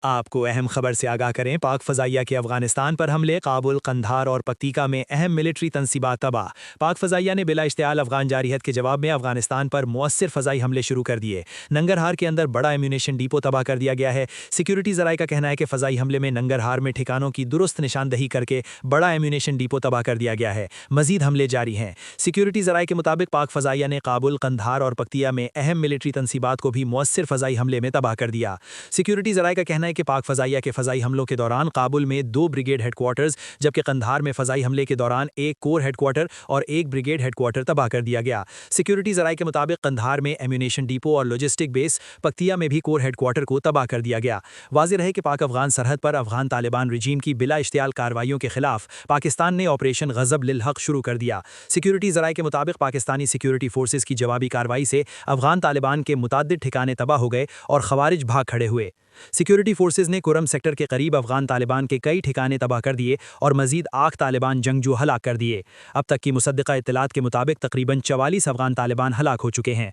آپ کو اہم خبر سے آگاہ کریں، پاک فضائیہ کے افغانستان پر حملے، کابل، قندھار اور پکتیکا میں اہم ملٹری تنصیبات تباہ۔ پاک فضائیہ نے بلا اشتعال افغان جارحیت کے جواب میں افغانستان پر مؤثر فضائی حملے شروع کر دیے۔ ننگرہار کے اندر بڑا ایمونیشن ڈیپو تباہ کر دیا گیا ہے۔ سیکیورٹی ذرائع کا کہنا ہے کہ فضائی حملے میں ننگرہار میں ٹھکانوں کی درست نشاندہی کر کے بڑا ایمونیشن ڈیپو تباہ کر دیا گیا ہے۔ مزید حملے جاری ہیں۔ سیکیورٹی ذرائع کے مطابق پاک فضائیہ نے کابل، قندھار اور پکتیا میں اہم ملٹری تنصیبات کو بھی مؤثر فضائی حملے میں تباہ کر دیا۔ سیکیورٹی ذرائع کا کہنا ہے کہ پاک فضائیہ کے فضائی حملوں کے دوران کابل میں 2 بریگیڈ ہیڈ کوارٹرز، جبکہ قندھار میں فضائی حملے کے دوران ایک کور ہیڈ کوارٹر اور ایک بریگیڈ ہیڈ کوارٹر تباہ کر دیا گیا۔ سیکیورٹی ذرائع کے مطابق قندھار میں ایمونیشن ڈیپو اور لاجسٹک بیس، پکتیا میں بھی کور ہیڈ کوارٹر کو تباہ کر دیا گیا۔ واضح رہے کہ پاک افغان سرحد پر افغان طالبان رجیم کی بلا اشتعال کارروائیوں کے خلاف پاکستان نے آپریشن غضب للحق شروع کر دیا۔ سیکیورٹی ذرائع کے مطابق پاکستانی سیکیورٹی فورسز کی جوابی کارروائی سے افغان طالبان کے متعدد ٹھکانے تباہ ہو گئے اور خوارج بھاگ کھڑے ہوئے۔ سیکیورٹی فورسز نے کرم سیکٹر کے قریب افغان طالبان کے کئی ٹھکانے تباہ کر دیے اور مزید 8 طالبان جنگجو ہلاک کر دیے۔ اب تک کی مصدقہ اطلاعات کے مطابق تقریباً 44 افغان طالبان ہلاک ہو چکے ہیں۔